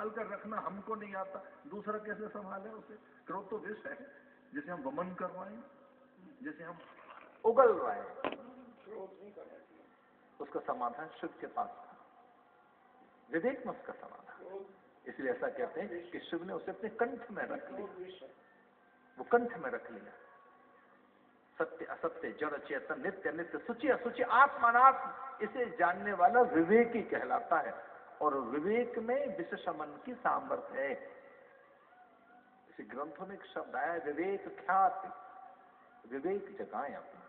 संभाल कर रखना हमको नहीं आता, दूसरा कैसे संभाले उसे? क्रोध तो विष है, जिसे हम वमन कर रहे हैं, जिसे हम उगल रहे हैं, क्रोध नहीं करना चाहिए। उसका समाधान शिव के पास था, विवेक में उसका समाधान। इसलिए ऐसा कहते हैं कि शिव ने उसे अपने कंठ में रख लिया, वो कंठ में रख लिया। सत्य असत्य, जड़ चेतन, नित्य नित्य, सूची असुचि, आत्मानात्म, इसे जानने वाला विवेकी कहलाता है। और विवेक में विष शमन की सामर्थ्य है। इसी ग्रंथों में एक शब्द आया, विवेक ख्याति, विवेक जगाएं अपना,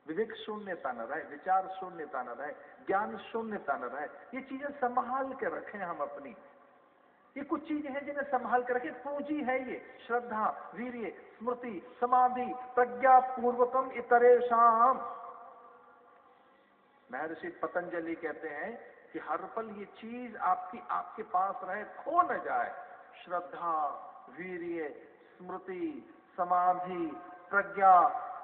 विवेक शून्यता न रहे, विचार शून्यता न रहे, ज्ञान शून्यता न रहे। ये चीजें संभाल के रखें हम अपनी। ये कुछ चीजें हैं जिन्हें संभाल के रखें, पूंजी है ये, श्रद्धा, वीर्य, स्मृति, समाधि, प्रज्ञा पूर्वकम इतरेषाम। महर्षि पतंजलि कहते हैं कि हर पल ये चीज आपके पास रहे, खो न जाए। श्रद्धा, वीर्य, स्मृति, समाधि, प्रज्ञा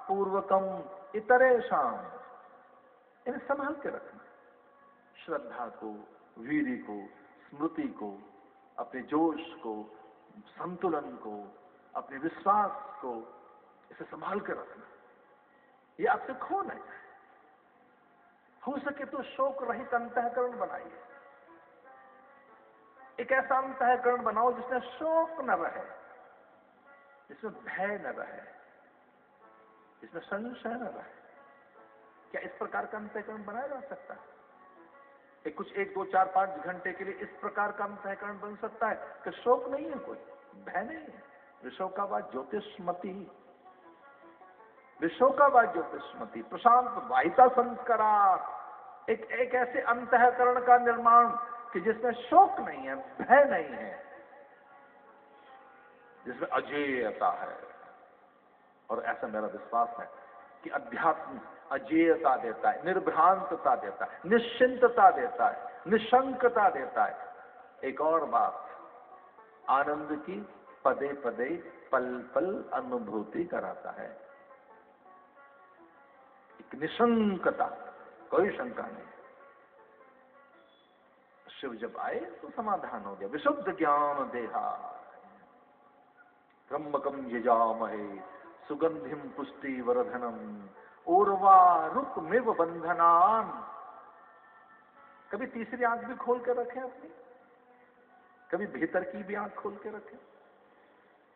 पूर्वकम इतरेषाम, इन्हें संभाल के रखना। श्रद्धा को, वीर्य को, स्मृति को, अपने जोश को, संतुलन को, अपने विश्वास को, इसे संभाल के रखना। ये आपसे खो न जाए। हो सके तो शोक रहित अंतःकरण बनाइए। एक ऐसा अंतःकरण बनाओ जिसमें शोक न रहे, जिसमें भय न रहे, जिसमें संशय न रहे। क्या इस प्रकार का अंतःकरण बनाया जा सकता है? कुछ 1, 2, 4, 5 घंटे के लिए इस प्रकार का अंतःकरण बन सकता है कि शोक नहीं है, कोई भय नहीं है। विशोकावाद ज्योतिषमती, विशोकावाद ज्योतिषमती, प्रशांत वाहिता संस्कारात। एक ऐसे अंतःकरण का निर्माण कि जिसमें शोक नहीं है, भय नहीं है, जिसमें अजेयता है। और ऐसा मेरा विश्वास है कि अध्यात्म अजेयता देता है, निर्भ्रांतता देता है, निश्चिंतता देता है, निशंकता देता है। एक और बात, आनंद की पदे पदे पल पल अनुभूति कराता है। एक निशंकता, कोई शंका नहीं। शिव जब आए तो समाधान हो गया। विशुद्ध ज्ञान देहा ब्रह्मकम यजामहे सुगंधिम पुष्टि वर्धनम उर्वा रुक्मिव बंधनान। कभी तीसरी आंख भी खोल कर रखें अपनी, कभी भीतर की भी आंख खोल के रखें,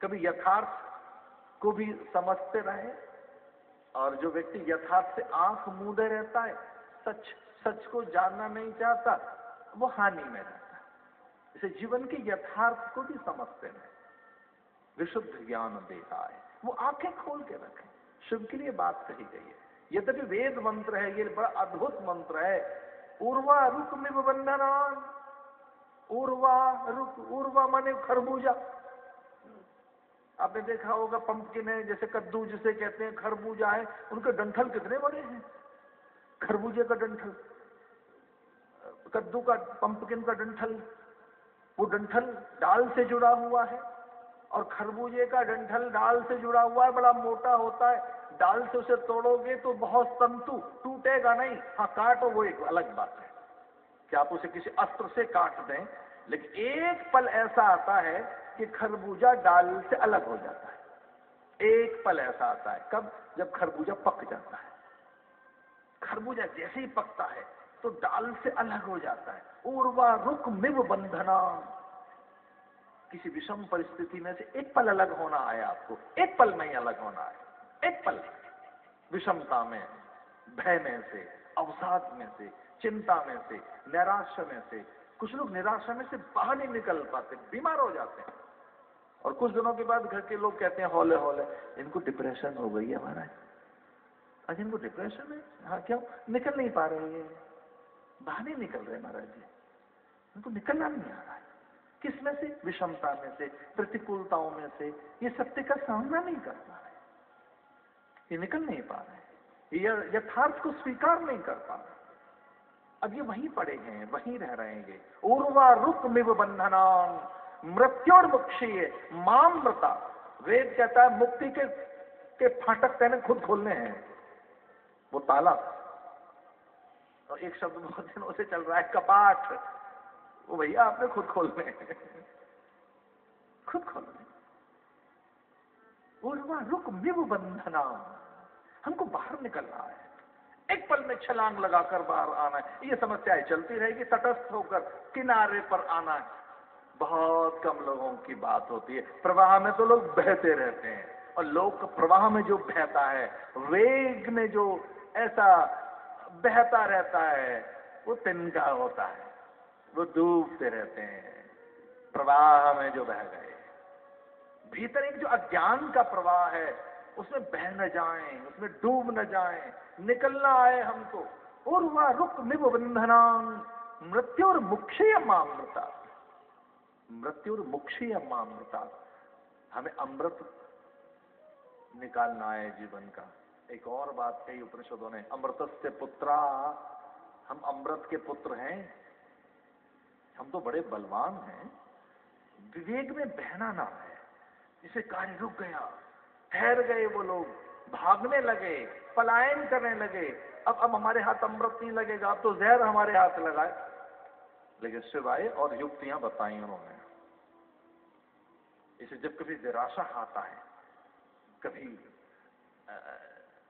कभी यथार्थ को भी समझते रहें। और जो व्यक्ति यथार्थ से आंख मूंदे रहता है, सच को जानना नहीं चाहता, वो हानि में रहता है। इसे जीवन के यथार्थ को भी समझते हैं। विशुद्ध ज्ञान देता है, वो आंखें खोल के रखें। शिव के लिए बात कही गई है। यद्यपि वेद मंत्र है, ये बड़ा अद्भुत मंत्र है। उर्वा रुक्मिव बंधनान। उर्वा रुक, उर्वा माने खरबूजा। आपने देखा होगा पंपकिन है, जैसे कद्दू जिसे कहते हैं, खरबूजा है, उनके डंठल कितने बड़े हैं। खरबूजे का डंठल, कद्दू का, पंपकिन का डंठल, वो डंठल डाल से जुड़ा हुआ है। और खरबूजे का डंठल डाल से जुड़ा हुआ है, बड़ा मोटा होता है। डाल से उसे तोड़ोगे तो बहुत तंतु, टूटेगा नहीं। हाँ काटो, वो एक अलग बात है कि आप उसे किसी अस्त्र से काट दें। लेकिन एक पल ऐसा आता है कि खरबूजा डाल से अलग हो जाता है। एक पल ऐसा आता है, कब? जब खरबूजा पक जाता है। खरबूजा जैसे ही पकता है तो डाल से अलग हो जाता है। उर्वा रुक्मिव बंधना। किसी विषम परिस्थिति में से एक पल अलग होना है आपको, एक पल में ही अलग होना है। एक पल विषमता में, भय में से, अवसाद में से, चिंता में से, निराशा में से। कुछ लोग निराशा में से बाहर नहीं निकल पाते, बीमार हो जाते हैं। और कुछ दिनों के बाद घर के लोग कहते हैं हौले हौले, इनको डिप्रेशन हो गई है महाराज। आज इनको डिप्रेशन है? हाँ क्यों? निकल नहीं पा रहे हैं, बाहर नहीं निकल रहे महाराज जी, इनको निकलना नहीं आ रहा है। किस में से? विषमता में से, प्रतिकूलताओं में से। ये सत्य का सामना नहीं कर पा रहे, ये निकल नहीं पा रहे, ये यथार्थ को स्वीकार नहीं कर पा रहे। अब ये वहीं पड़े हैं, वहीं रह रहेंगे। उर्वा रुक्मिव बंधनान मृत्योर्मुक्षीय मामृता। वेद कहता है मुक्ति के फाटक तेने खुद खोलने हैं, वो ताला। और एक शब्द बहुत दिनों से चल रहा है, कपाट। वो भैया आपने खुद खोलने हैं, खुद खोलने। उर्वा रुक मिव बंधना, हमको बाहर निकलना है, एक पल में छलांग लगाकर बाहर आना है। ये समस्याएं चलती रहेगी, तटस्थ होकर किनारे पर आना है, बहुत कम लोगों की बात होती है। प्रवाह में तो लोग बहते रहते हैं, और लोक प्रवाह में जो बहता है, वेग में जो ऐसा बहता रहता है, वो तिनका होता है, वो डूबते रहते हैं। प्रवाह में जो बह गए, भीतर एक जो अज्ञान का प्रवाह है, उसमें बह न जाएं, उसमें डूब न जाएं, निकलना है हमको। उर्वा रुक मिव बंधनां मृत्युर मुक्षीय मामृता, मृत्युर मुक्षीय मामृता। हमें अमृत निकालना है जीवन का। एक और बात कही उपनिषदों ने, अमृतस्य पुत्रा, हम अमृत के पुत्र हैं, हम तो बड़े बलवान हैं। विवेक में बहना ना है, जिसे कार्य रुक गया, ठहर गए, वो लोग भागने लगे, पलायन करने लगे। अब हमारे हाथ अमृत नहीं लगेगा, अब तो जहर हमारे हाथ लगाए। लेकिन सिवाय और युक्तियां बताई उन्होंने। इसे जब कभी निराशा आता है, कभी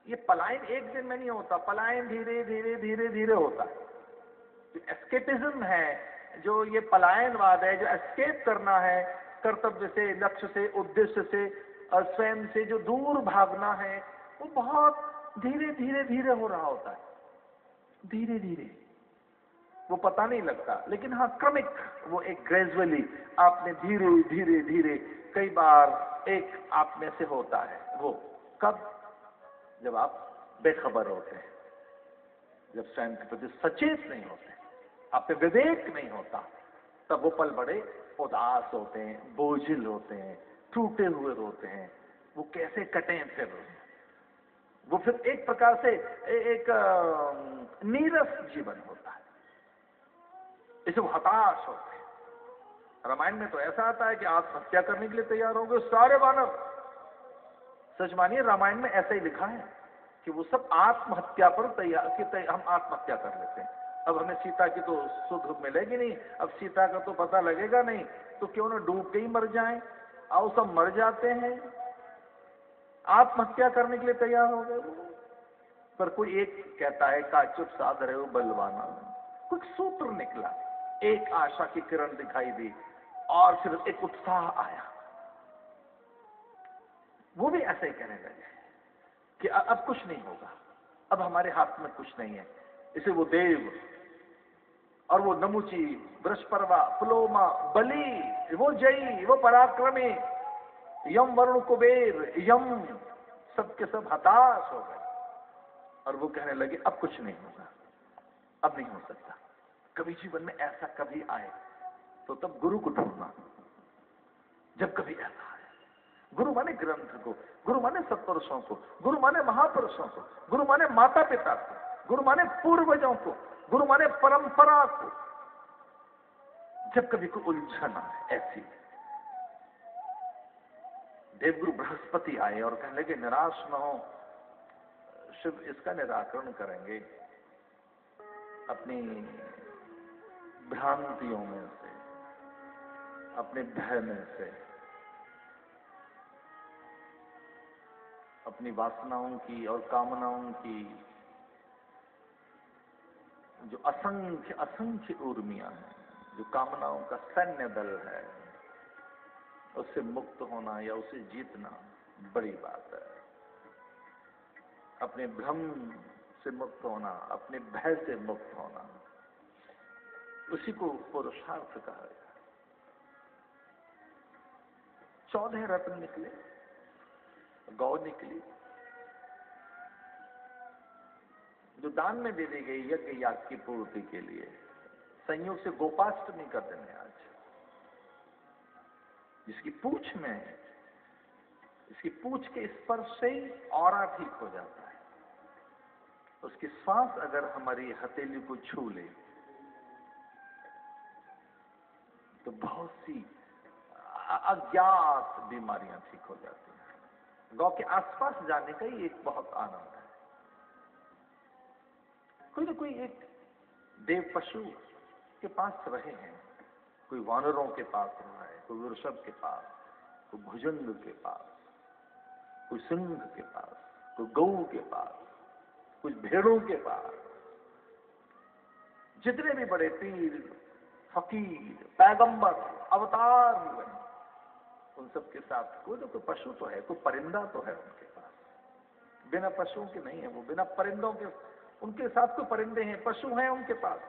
ये पलायन एक दिन में नहीं होता, पलायन धीरे धीरे धीरे धीरे होता है। जो एस्केपिज्म है, जो ये पलायनवाद है, जो एस्केप करना है कर्तव्य से, लक्ष्य से, उद्देश्य से, और स्वयं से जो दूर भागना है, वो बहुत धीरे धीरे धीरे हो रहा होता है, धीरे धीरे, वो पता नहीं लगता। लेकिन हाँ, क्रमिक, वो एक ग्रेजुअली आपने धीरे धीरे धीरे, कई बार एक आप में से होता है। वो कब? जब आप बेखबर होते हैं, जब स्वयं के प्रति सचेत नहीं होते, आप पे विवेक नहीं होता, तब वो पल बड़े उदास होते हैं, बोझिल होते हैं, टूटे हुए होते हैं। वो कैसे कटें फिर? वो फिर एक प्रकार से एक नीरस जीवन होता है, इसे वो हताश होते हैं। रामायण में तो ऐसा आता है कि आत्महत्या करने के लिए तैयार हो गए सारे वानर। सच मानिए, रामायण में ऐसा ही लिखा है कि वो सब आत्महत्या पर तैयार, हम आत्महत्या कर लेते हैं। अब हमें सीता की तो सुध मिलेगी नहीं, अब सीता का तो पता लगेगा नहीं, तो क्यों ना डूब के ही मर जाएं। आओ, सब मर जाते हैं, आत्महत्या करने के लिए तैयार हो गए। पर कोई एक कहता है, का चुप साध रहे हो बलवाना। कुछ सूत्र निकला, एक आशा की किरण दिखाई दी, और फिर एक उत्साह आया। वो भी ऐसे ही कहने लगे कि अब कुछ नहीं होगा, अब हमारे हाथ में कुछ नहीं है। इसे वो देव और वो नमुची, वृषपर्वा, पुलोमा, बलि, वो जयी, वो पराक्रमी, यम, वरुण, कुबेर, यम, सबके सब हताश हो गए। और वो कहने लगे, अब कुछ नहीं होगा, अब नहीं हो सकता। कभी जीवन में ऐसा कभी आए तो तब गुरु को ढूंढना। जब कभी ऐसा आए, गुरु माने ग्रंथ को, गुरु माने सत्पुरुषों को, गुरु माने महापुरुषों को, गुरु माने माता पिता को, गुरु माने पूर्वजों को, गुरु माने परंपरा को। जब कभी कोई उलझन आए ऐसी, देवगुरु बृहस्पति आए और कहने लगे, निराश न हो, शिव इसका निराकरण करेंगे अपनी भ्रांतियों में से, अपने भय में से, अपनी वासनाओं की और कामनाओं की जो असंख्य असंख्य उर्मियां हैं, जो कामनाओं का सैन्य दल है, उससे मुक्त होना या उसे जीतना बड़ी बात है। अपने भ्रम से मुक्त होना, अपने भय से मुक्त होना, उसी को पुरुषार्थ कहा गया। 14 रत्न निकले, गौ निकली, जो दान में दे दी गई यज्ञ याग की पूर्ति के लिए। संयोग से गोपाष्टमी का दिन है आज, जिसकी पूंछ में, इसकी पूंछ के स्पर्श से ही ऑरा ठीक हो जाता है। उसकी सांस अगर हमारी हथेली को छू ले तो बहुत सी अज्ञात बीमारियां ठीक हो जाती हैं। गौ के आसपास जाने का ही एक बहुत आनंद है। कोई ना कोई एक देव पशु के पास रहे हैं, कोई वानरों के पास रहा है, कोई वृषभ के पास, कोई भुजंग के पास, कोई सिंह के पास, कोई गऊ के पास, कुछ भेड़ों के पास। जितने भी बड़े पीर, फकीर, पैगंबर, अवतार हुए, उन सब के साथ कोई तो कोई पशु तो है, कोई परिंदा तो है उनके पास। बिना पशुओं के नहीं है वो, बिना परिंदों के, उनके साथ कोई परिंदे हैं, पशु हैं उनके पास।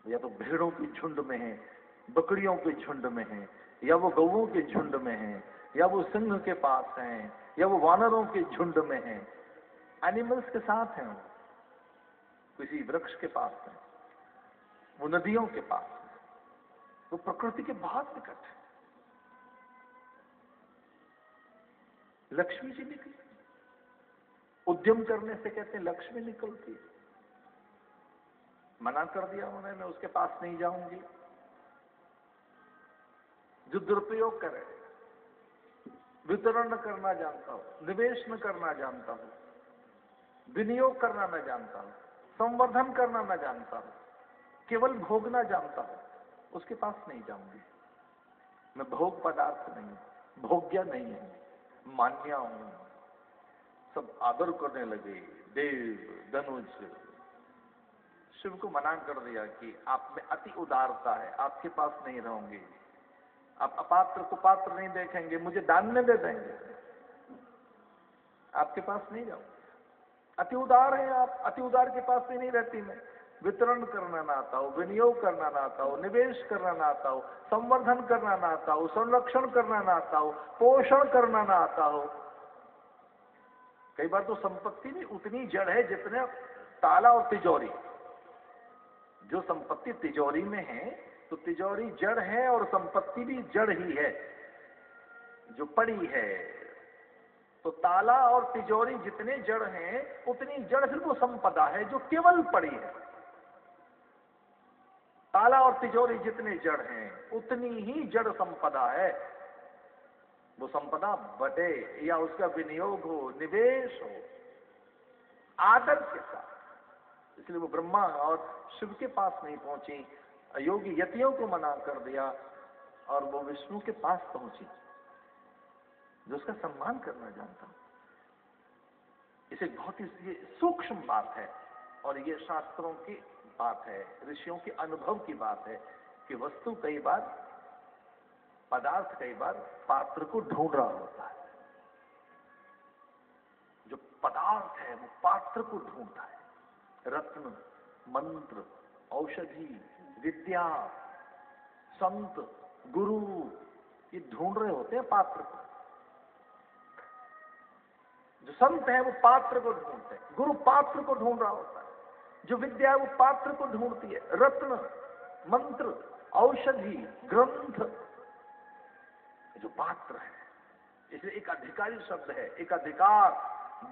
या तो भेड़ों की झुंड में है, बकरियों के झुंड में है, या वो गौओं के झुंड में है, या वो सिंह के पास हैं, या वो वानरों के झुंड में हैं। एनिमल्स के साथ हैं, वो किसी वृक्ष के पास हैं, वो नदियों के पास हैं, वो प्रकृति के बहुत निकट है। लक्ष्मी जी निकली, उद्यम करने से कहते हैं लक्ष्मी निकलती। मना कर दिया उन्होंने, मैं उसके पास नहीं जाऊंगी। जो दुरुपयोग करे, वितरण न करना जानता हूं, निवेश न करना जानता हूं, विनियोग करना न जानता हूं, संवर्धन करना न जानता हूं, केवल भोगना जानता हूं, उसके पास नहीं जाऊंगी। मैं भोग पदार्थ नहीं, भोग्य नहीं हूं, मान्या हूं। सब आदर करने लगे, देव, धनुष। शिव को मना कर दिया कि आप में अति उदारता है, आपके पास नहीं रहूंगी, आप अपात्र को पात्र नहीं देखेंगे, मुझे दान में दे देंगे, आपके पास नहीं जाऊंगी। अति उदार है आप, अति उदार के पास ही नहीं रहती मैं। वितरण करना ना आता हो, विनियोग करना ना आता हो, निवेश करना ना आता हो, संवर्धन करना ना आता हो, संरक्षण करना ना आता हो, पोषण करना ना आता हो। कई बार तो संपत्ति भी उतनी जड़ है जितने ताला और तिजोरी। जो संपत्ति तिजोरी में है तो तिजोरी जड़ है और संपत्ति भी जड़ ही है जो पड़ी है। तो ताला और तिजोरी जितने जड़ हैं उतनी जड़ फिर वो संपदा है जो केवल पड़ी है। ताला और तिजोरी जितने जड़ हैं उतनी ही जड़ संपदा है। वो संपदा बढ़े या उसका विनियोग हो, निवेश हो, आदर के साथ। इसलिए वो ब्रह्मा और शिव के पास नहीं पहुंची, योगी यतियों को मना कर दिया और वो विष्णु के पास पहुंची जो उसका सम्मान करना जानता हूं। इसे बहुत ही ये सूक्ष्म बात है और ये शास्त्रों की बात है, ऋषियों के अनुभव की बात है कि वस्तु कई बार, पदार्थ कई बार पात्र को ढूंढ रहा होता है। जो पदार्थ है वो पात्र को ढूंढता है। रत्न, मंत्र, औषधि, विद्या, संत, गुरु ये ढूंढ रहे होते हैं पात्र को। जो संत है वो पात्र को ढूंढते हैं, गुरु पात्र को ढूंढ रहा होता है, जो विद्या है वो पात्र को ढूंढती है। रत्न, मंत्र, औषधि, ग्रंथ जो पात्र है। इसलिए एक अधिकारी शब्द है, एक अधिकार।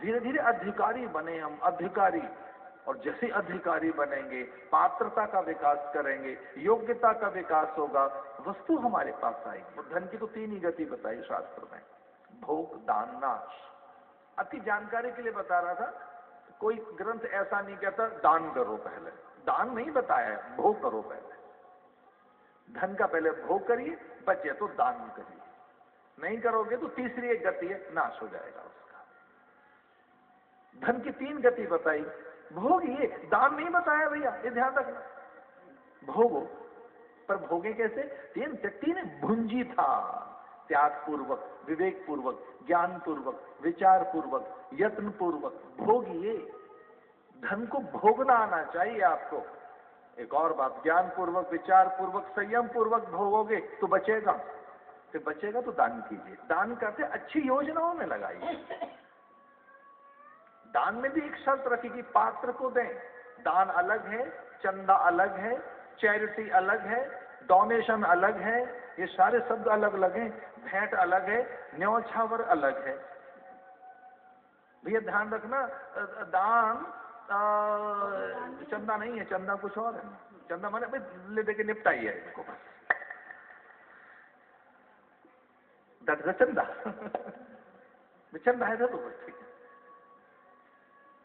धीरे धीरे अधिकारी बने हम, अधिकारी। और जैसे अधिकारी बनेंगे पात्रता का विकास करेंगे, योग्यता का विकास होगा, वस्तु हमारे पास आएगी। धन की तो 3 ही गति बताई शास्त्र में, भोग, दान, नाश। अति जानकारी के लिए बता रहा था, कोई ग्रंथ ऐसा नहीं कहता दान करो पहले, दान नहीं बताया है, भोग करो पहले। धन का पहले भोग करिए, बचे तो दान करिए। नहीं करोगे तो तीसरी एक गति है, नाश हो जाएगा उसका। धन की 3 गति बताई, भोग ये, दान नहीं बताया भैया, ये ध्यान रखना। भोगो, पर भोगे कैसे? 3 भुंजी था, त्याग पूर्वक, विवेक पूर्वक, ज्ञान पूर्वक, विचार पूर्वक, यत्न पूर्वक भोगिए। धन को भोगना आना चाहिए आपको। एक और बात, ज्ञान पूर्वक, विचार पूर्वक, संयम पूर्वक भोगोगे तो बचेगा। फिर बचेगा तो दान कीजिए। दान करते अच्छी योजनाओं में लगाइए। दान में भी एक शर्त रखी कि पात्र को दें। दान अलग है, चंदा अलग है, चैरिटी अलग है, डोनेशन अलग है, ये सारे शब्द अलग अलग हैं। भेंट अलग है, न्यौछावर अलग है। भैया ध्यान रखना, दान चंदा नहीं है, चंदा कुछ और है। चंदा माने ले दे के निपटाई है इसको, चंदा चंदा है तो बस ठीक है।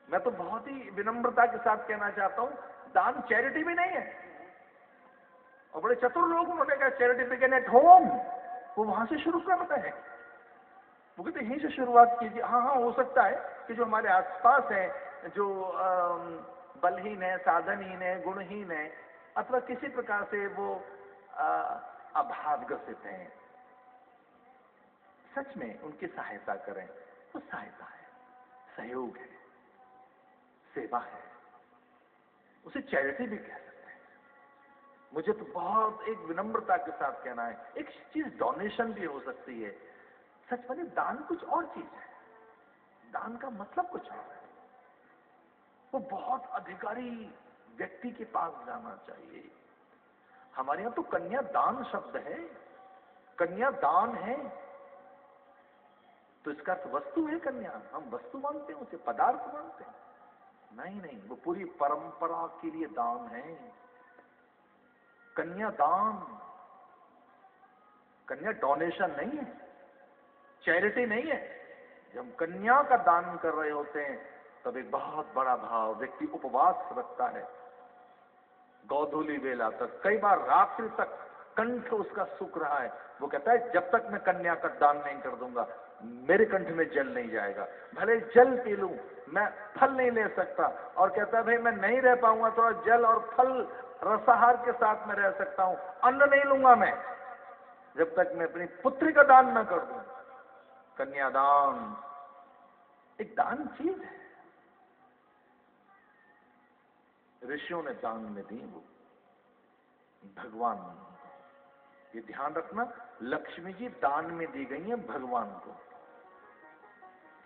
मैं तो बहुत ही विनम्रता के साथ कहना चाहता हूं, दान चैरिटी भी नहीं है और बड़े चतुर लोग, उन्होंने कहा चैरिटी बिगिन एट होम, वो वहां से शुरू करते हैं। वो कहते यहीं से शुरुआत कीजिए। हाँ हाँ, हो सकता है कि जो हमारे आसपास है, जो बलहीन है, साधनहीन है, गुणहीन है, अथवा किसी प्रकार से वो अभावग्रसित हैं, सच में उनकी सहायता करें। तो सहायता है, सहयोग है, सेवा है, उसे चैरिटी भी कह सकते हैं। मुझे तो बहुत एक विनम्रता के साथ कहना है, एक चीज डोनेशन भी हो सकती है। सच माने दान कुछ और चीज है, दान का मतलब कुछ और है। वो बहुत अधिकारी व्यक्ति के पास जाना चाहिए। हमारे यहां तो कन्यादान शब्द है, कन्यादान है, तो इसका अर्थ वस्तु है कन्या। हम वस्तु मानते हैं उसे, पदार्थ मानते हैं। नहीं नहीं, वो पूरी परंपरा के लिए दान है। कन्यादान, कन्या डोनेशन नहीं है, चैरिटी नहीं है। जब हम कन्या का दान कर रहे होते हैं तब एक बहुत बड़ा भाव, व्यक्ति उपवास रखता है गौधूली वेला तक, कई बार रात्रि तक कंठ उसका सूख रहा है। वो कहता है जब तक मैं कन्या का दान नहीं कर दूंगा मेरे कंठ में जल नहीं जाएगा। भले जल पी लूं, मैं फल नहीं ले सकता। और कहता है भाई मैं नहीं रह पाऊंगा, थोड़ा जल और फल रसाहार के साथ में रह सकता हूं, अन्न नहीं लूंगा मैं जब तक मैं अपनी पुत्री का दान न कर दूं। कन्यादान एक दान चीज है। ऋषियों ने दान में दी, वो भगवान। ये ध्यान रखना, लक्ष्मी जी दान में दी गई है भगवान को।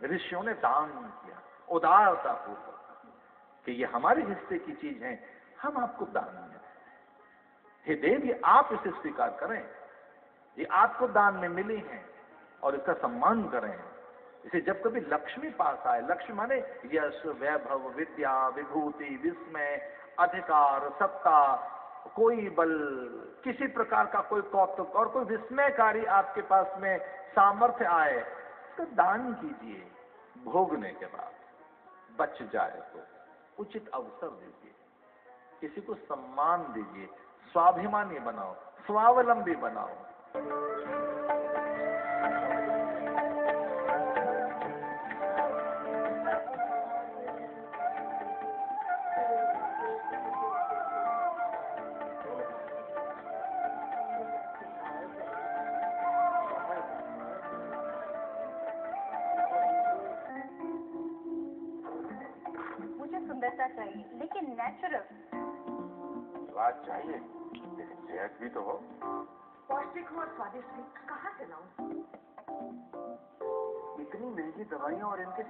ऋषियों ने दान किया उदारता पूर्वक कि ये हमारे हिस्से की चीज है, हम आपको दान में दें। हे देव, ये आप इसे स्वीकार करें, ये आपको दान में मिली है और इसका सम्मान करें। इसे जब कभी लक्ष्मी पास आए, लक्ष्मी माने यश, वैभव, विद्या, विभूति, विस्मय, अधिकार, सत्ता, कोई बल, किसी प्रकार का कोई कौतुक और कोई विस्मयकारी आपके पास में सामर्थ्य आए, इसका दान कीजिए। भोगने के बाद बच जाए तो उचित अवसर दीजिए, किसी को सम्मान दीजिए, स्वाभिमानी बनाओ, स्वावलंबी बनाओ। सुंदरता चाहिए लेकिन नेचुरल। स्वाद चाहिए लेकिन सेहत भी तो हो। पौष्टिक हो और स्वादिष्ट हो, कहाँ से लाऊं? इतनी महंगी दवाइयां और इनके